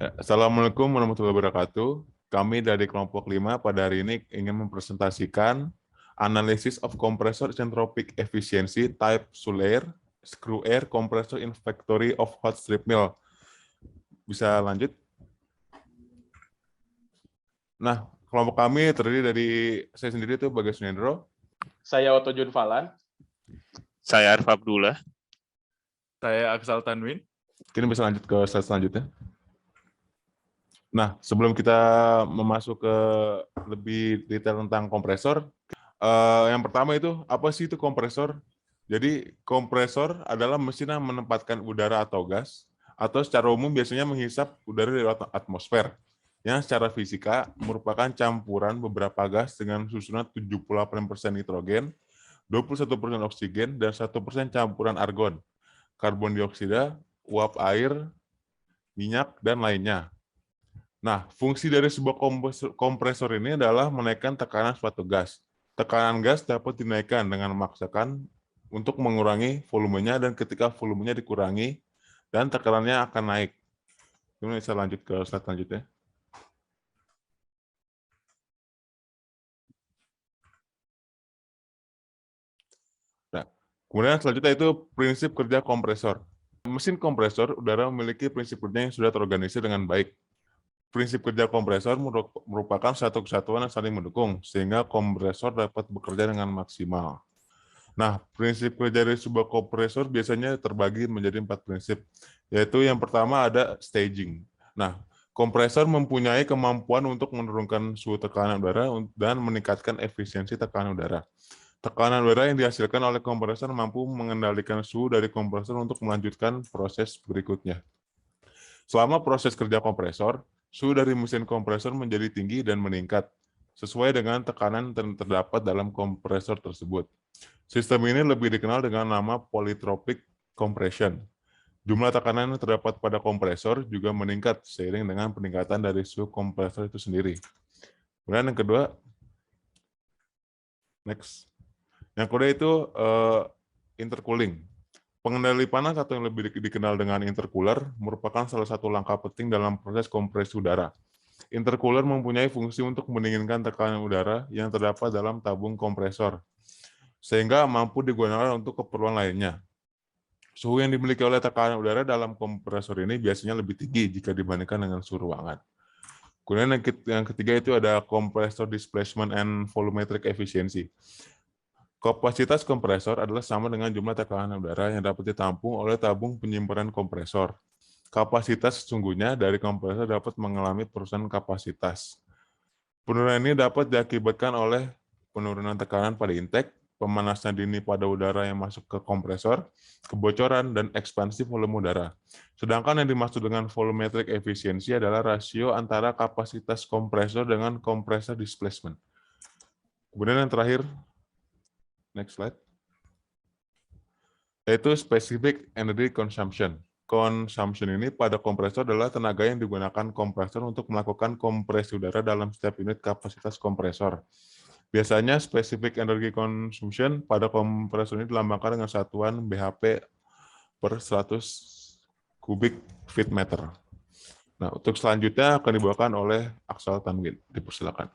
Assalamualaikum warahmatullahi wabarakatuh. Kami dari kelompok 5 pada hari ini ingin mempresentasikan Analysis of Compressor Isentropic Efficiency Type Sullair Screw Air Compressor in Factory of Hot Strip Mill. Bisa lanjut? Nah, kelompok kami terdiri dari saya sendiri itu Bagas Nendro. Saya Otto Jun Falan. Saya Arif Abdullah. Saya Aksal Tanwin. Kini bisa lanjut ke slide selanjutnya. Nah, sebelum kita memasuk ke lebih detail tentang kompresor, yang pertama itu, apa sih itu kompresor? Jadi, kompresor adalah mesin yang menempatkan udara atau gas, atau secara umum biasanya menghisap udara dari atmosfer, yang secara fisika merupakan campuran beberapa gas dengan susunan 78% nitrogen, 21% oksigen, dan 1% campuran argon, karbon dioksida, uap air, minyak, dan lainnya. Nah, fungsi dari sebuah kompresor ini adalah menaikkan tekanan suatu gas. Tekanan gas dapat dinaikkan dengan memaksakan untuk mengurangi volumenya, dan ketika volumenya dikurangi, dan tekanannya akan naik. Kemudian bisa lanjut ke slide selanjutnya. Nah, kemudian selanjutnya itu prinsip kerja kompresor. Mesin kompresor udara memiliki prinsip kerja yang sudah terorganisir dengan baik. Prinsip kerja kompresor merupakan satu kesatuan yang saling mendukung, sehingga kompresor dapat bekerja dengan maksimal. Nah, prinsip kerja dari sebuah kompresor biasanya terbagi menjadi 4 prinsip, yaitu yang pertama ada staging. Nah, kompresor mempunyai kemampuan untuk menurunkan suhu tekanan udara dan meningkatkan efisiensi tekanan udara. Tekanan udara yang dihasilkan oleh kompresor mampu mengendalikan suhu dari kompresor untuk melanjutkan proses berikutnya. Selama proses kerja kompresor, suhu dari mesin kompresor menjadi tinggi dan meningkat, sesuai dengan tekanan yang terdapat dalam kompresor tersebut. Sistem ini lebih dikenal dengan nama polytropic compression. Jumlah tekanan yang terdapat pada kompresor juga meningkat seiring dengan peningkatan dari suhu kompresor itu sendiri. Kemudian yang kedua, next. Yang kedua itu intercooling. Pengendali panas atau yang lebih dikenal dengan intercooler merupakan salah satu langkah penting dalam proses kompresi udara. Intercooler mempunyai fungsi untuk mendinginkan tekanan udara yang terdapat dalam tabung kompresor, sehingga mampu digunakan untuk keperluan lainnya. Suhu yang dimiliki oleh tekanan udara dalam kompresor ini biasanya lebih tinggi jika dibandingkan dengan suhu ruangan. Kemudian yang ketiga itu ada compressor displacement and volumetric efficiency. Kapasitas kompresor adalah sama dengan jumlah tekanan udara yang dapat ditampung oleh tabung penyimpanan kompresor. Kapasitas sesungguhnya dari kompresor dapat mengalami perubahan kapasitas. Penurunan ini dapat diakibatkan oleh penurunan tekanan pada intake, pemanasan dini pada udara yang masuk ke kompresor, kebocoran, dan ekspansi volume udara. Sedangkan yang dimaksud dengan volumetric efficiency adalah rasio antara kapasitas kompresor dengan kompresor displacement. Kemudian yang terakhir, next slide, yaitu specific energy consumption. Consumption ini pada kompresor adalah tenaga yang digunakan kompresor untuk melakukan kompresi udara dalam setiap unit kapasitas kompresor. Biasanya specific energy consumption pada kompresor ini dilambangkan dengan satuan BHP per 100 kubik feet meter. Nah, untuk selanjutnya akan dibawakan oleh Aksal Tanwin. Dipersilakan.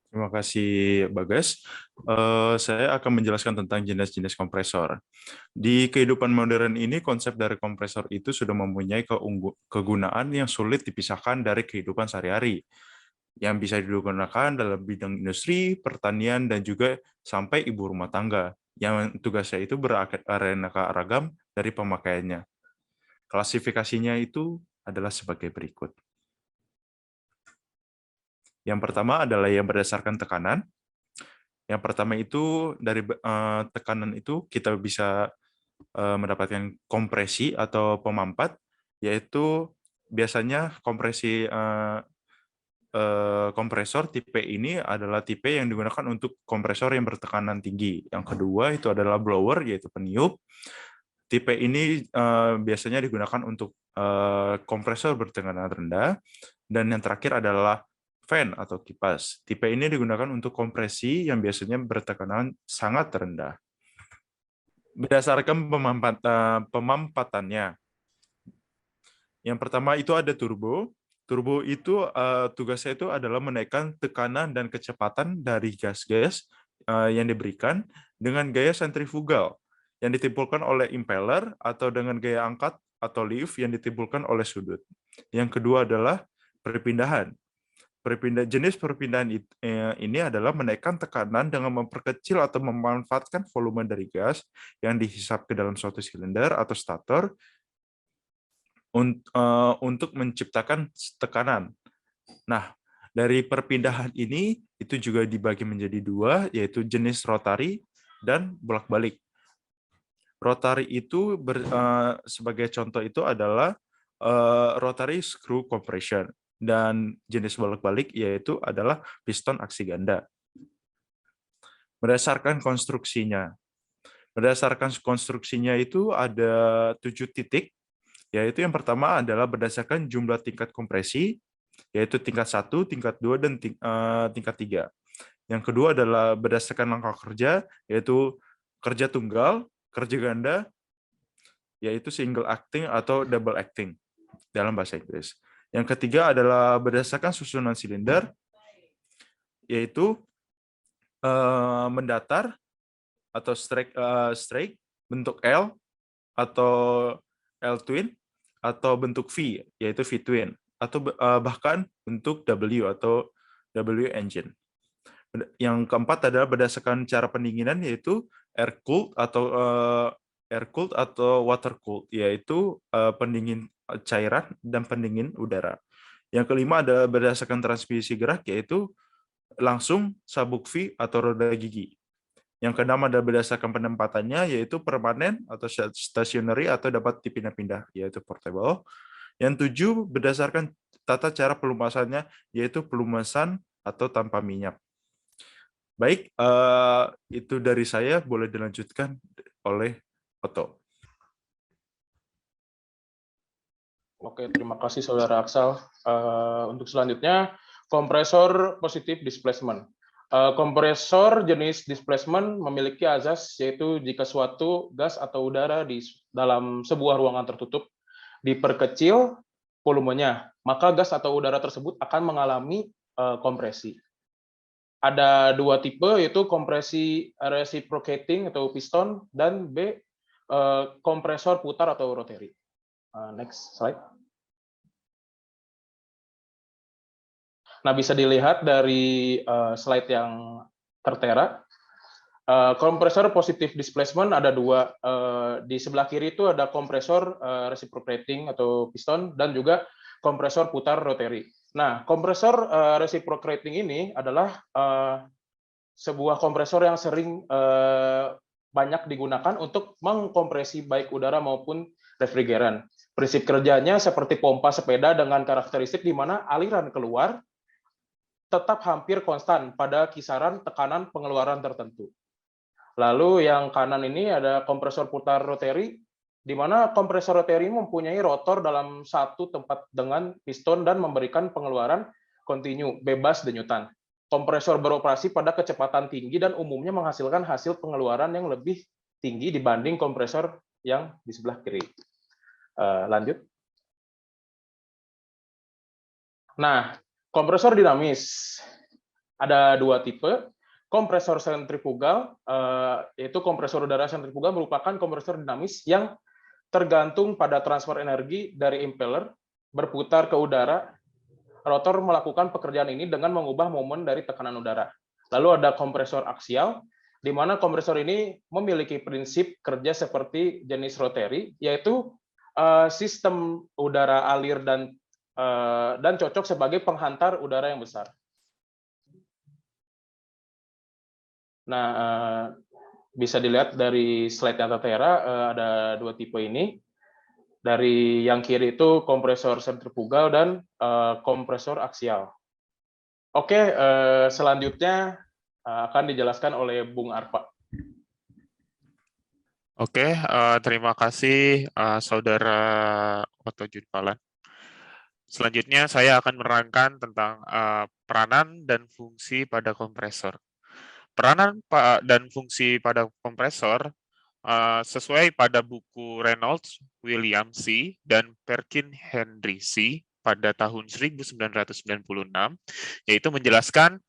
Terima kasih, Bagas. Saya akan menjelaskan tentang jenis-jenis kompresor. Di kehidupan modern ini, konsep dari kompresor itu sudah mempunyai kegunaan yang sulit dipisahkan dari kehidupan sehari-hari, yang bisa digunakan dalam bidang industri, pertanian, dan juga sampai ibu rumah tangga, yang tugasnya itu beraneka ragam dari pemakaiannya. Klasifikasinya itu adalah sebagai berikut. Yang pertama adalah yang berdasarkan tekanan. Yang pertama itu dari tekanan itu kita bisa mendapatkan kompresi atau pemampat, yaitu biasanya kompresor tipe ini adalah tipe yang digunakan untuk kompresor yang bertekanan tinggi. Yang kedua itu adalah blower, yaitu peniup. Tipe ini biasanya digunakan untuk kompresor bertekanan rendah. Dan yang terakhir adalah fan atau kipas. Tipe ini digunakan untuk kompresi yang biasanya bertekanan sangat rendah. Berdasarkan pemampatannya, Yang pertama itu ada turbo. Turbo itu tugasnya itu adalah menaikkan tekanan dan kecepatan dari gas-gas yang diberikan dengan gaya sentrifugal yang ditimbulkan oleh impeller atau dengan gaya angkat atau lift yang ditimbulkan oleh sudut. Yang kedua adalah perpindahan. Jenis perpindahan ini adalah menaikkan tekanan dengan memperkecil atau memanfaatkan volume dari gas yang dihisap ke dalam suatu silinder atau stator untuk menciptakan tekanan. Nah, dari perpindahan ini itu juga dibagi menjadi dua, yaitu jenis rotary dan bolak-balik. Rotary itu sebagai contoh itu adalah rotary screw compression, dan jenis bolak-balik yaitu adalah piston aksi ganda. Berdasarkan konstruksinya itu ada 7 titik, yaitu yang pertama adalah berdasarkan jumlah tingkat kompresi, yaitu tingkat 1, tingkat 2, dan tingkat 3. Yang kedua adalah berdasarkan langkah kerja, yaitu kerja tunggal, kerja ganda, yaitu single acting atau double acting dalam bahasa Inggris. Yang ketiga adalah berdasarkan susunan silinder, yaitu mendatar atau straight, bentuk L atau L-twin, atau bentuk V, yaitu V-twin, atau bahkan bentuk W atau W engine. Yang keempat adalah berdasarkan cara pendinginan, yaitu air-cooled atau water-cooled, yaitu pendingin cairan dan pendingin udara. Yang kelima adalah berdasarkan transmisi gerak, yaitu langsung, sabuk V, atau roda gigi. Yang keenam adalah berdasarkan penempatannya, yaitu permanen atau stationary atau dapat dipindah-pindah, yaitu portable. Yang 7 berdasarkan tata cara pelumasannya, yaitu pelumasan atau tanpa minyak. Baik, itu dari saya, boleh dilanjutkan oleh Otto. Oke, terima kasih Saudara Aksal. Untuk selanjutnya, kompresor positif displacement. Kompresor jenis displacement memiliki azas, yaitu jika suatu gas atau udara di dalam sebuah ruangan tertutup diperkecil volumenya, maka gas atau udara tersebut akan mengalami kompresi. Ada 2 tipe, yaitu kompresi reciprocating atau piston, dan B, kompresor putar atau rotary. Next slide. Nah, bisa dilihat dari slide yang tertera, kompresor positif displacement ada 2. Di sebelah kiri itu ada kompresor reciprocating atau piston, dan juga kompresor putar rotary. Nah, kompresor reciprocating ini adalah sebuah kompresor yang sering banyak digunakan untuk mengkompresi baik udara maupun refrigeran. Prinsip kerjanya seperti pompa sepeda dengan karakteristik di mana aliran keluar tetap hampir konstan pada kisaran tekanan pengeluaran tertentu. Lalu yang kanan ini ada kompresor putar rotary, di mana kompresor rotary mempunyai rotor dalam satu tempat dengan piston dan memberikan pengeluaran kontinu, bebas denyutan. Kompresor beroperasi pada kecepatan tinggi dan umumnya menghasilkan hasil pengeluaran yang lebih tinggi dibanding kompresor yang di sebelah kiri. Lanjut. Nah, kompresor dinamis. Ada 2 tipe. Kompresor sentrifugal, yaitu kompresor udara sentrifugal merupakan kompresor dinamis yang tergantung pada transfer energi dari impeller berputar ke udara. Rotor melakukan pekerjaan ini dengan mengubah momen dari tekanan udara. Lalu ada kompresor aksial, di mana kompresor ini memiliki prinsip kerja seperti jenis rotary, yaitu sistem udara alir dan cocok sebagai penghantar udara yang besar. Nah, bisa dilihat dari slide yang tertera, ada 2 tipe ini. Dari yang kiri itu kompresor sentrifugal dan kompresor aksial. Oke, selanjutnya akan dijelaskan oleh Bung Arfa. Oke, terima kasih Saudara Otto Junfalan. Selanjutnya saya akan menerangkan tentang peranan dan fungsi pada kompresor. Peranan dan fungsi pada kompresor sesuai pada buku Reynolds, William C. dan Perkin Henry C. pada tahun 1996, yaitu menjelaskan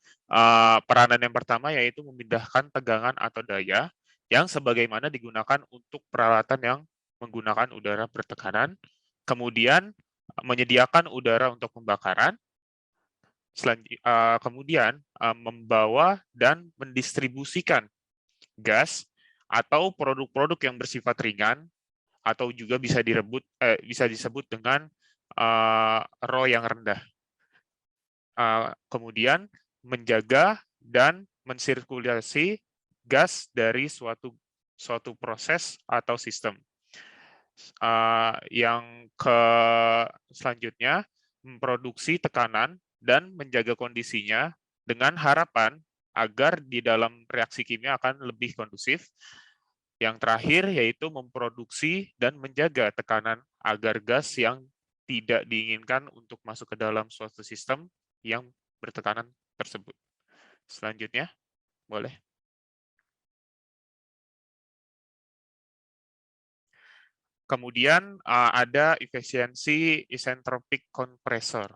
peranan yang pertama yaitu memindahkan tegangan atau daya yang sebagaimana digunakan untuk peralatan yang menggunakan udara bertekanan, kemudian menyediakan udara untuk pembakaran, kemudian membawa dan mendistribusikan gas atau produk-produk yang bersifat ringan atau juga bisa disebut dengan Rho yang rendah. Kemudian menjaga dan mensirkulasi gas dari suatu proses atau sistem. Yang selanjutnya memproduksi tekanan dan menjaga kondisinya dengan harapan agar di dalam reaksi kimia akan lebih kondusif. Yang terakhir yaitu memproduksi dan menjaga tekanan agar gas yang tidak diinginkan untuk masuk ke dalam suatu sistem yang bertekanan tersebut. Selanjutnya, boleh. Kemudian ada efisiensi isentropik kompresor.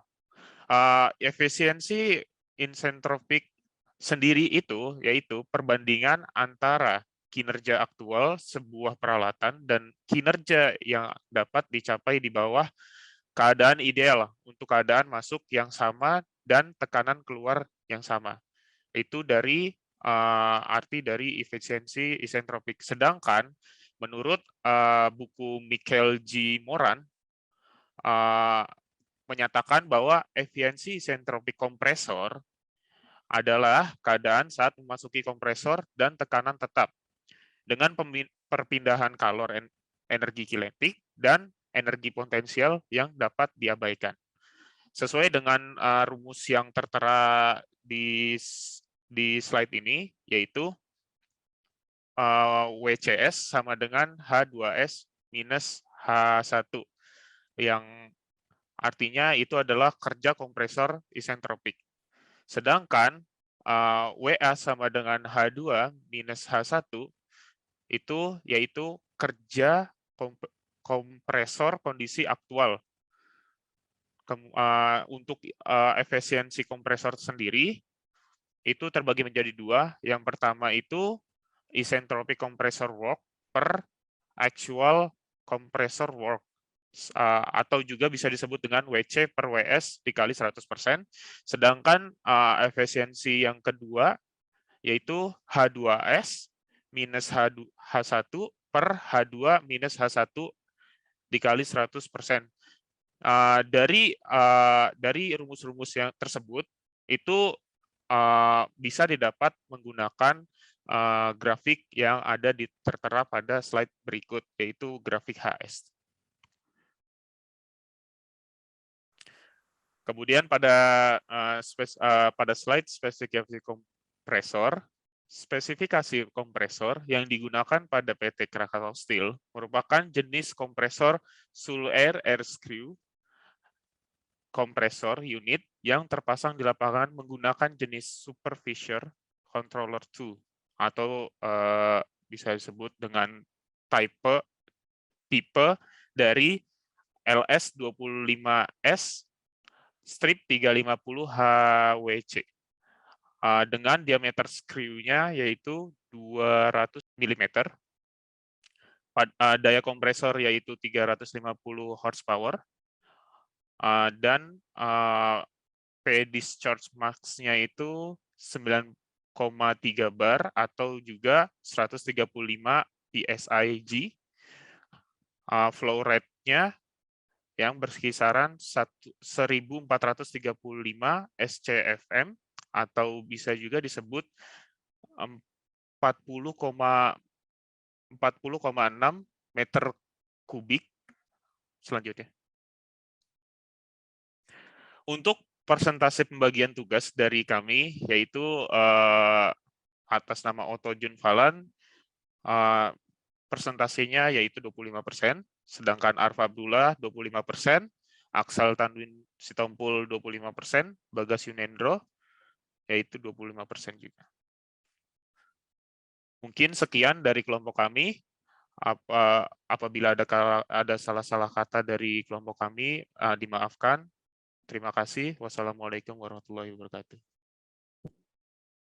Efisiensi isentropik sendiri itu yaitu perbandingan antara kinerja aktual sebuah peralatan dan kinerja yang dapat dicapai di bawah keadaan ideal untuk keadaan masuk yang sama dan tekanan keluar yang sama. Itu dari arti dari efisiensi isentropik. Sedangkan menurut buku Michael G. Moran menyatakan bahwa efisiensi isentropik kompresor adalah keadaan saat memasuki kompresor dan tekanan tetap dengan perpindahan kalor energi kinetik dan energi potensial yang dapat diabaikan. Sesuai dengan rumus yang tertera di slide ini, yaitu WCS sama dengan H2S minus H1, yang artinya itu adalah kerja kompresor isentropik. Sedangkan WA sama dengan H2 minus H1 itu yaitu kerja kompresor kondisi aktual. Untuk efisiensi kompresor sendiri itu terbagi menjadi dua. Yang pertama itu isentropic compressor work per actual compressor work, atau juga bisa disebut dengan WC per WS dikali 100%. Sedangkan efisiensi yang kedua yaitu H2S minus H1 per H2 minus H1 dikali 100%. Dari rumus-rumus yang tersebut itu bisa didapat menggunakan grafik yang ada tertera pada slide berikut, yaitu grafik HS. Kemudian pada slide spesifikasi kompresor, spesifikasi kompresor yang digunakan pada PT Krakatau Steel merupakan jenis kompresor Sullair air screw kompresor unit yang terpasang di lapangan menggunakan jenis Supervisor Controller 2 atau bisa disebut dengan tipe dari LS25S strip 350 HWC dengan diameter screw-nya yaitu 200 mm, daya kompresor yaitu 350 horsepower, dan P-discharge max-nya itu 9,3 bar atau juga 135 PSIG. Flow rate-nya yang berkisaran 1435 SCFM atau bisa juga disebut 40,6 meter kubik. Selanjutnya. Untuk persentase pembagian tugas dari kami, yaitu atas nama Otto Jun Falan, persentasenya yaitu 25%, sedangkan Arfa Abdullah 25%, Aksal Tanwin Sitompul 25%, Bagas Yunendro yaitu 25% juga. Mungkin sekian dari kelompok kami. Apabila ada salah-salah kata dari kelompok kami, dimaafkan. Terima kasih. Wassalamualaikum warahmatullahi wabarakatuh.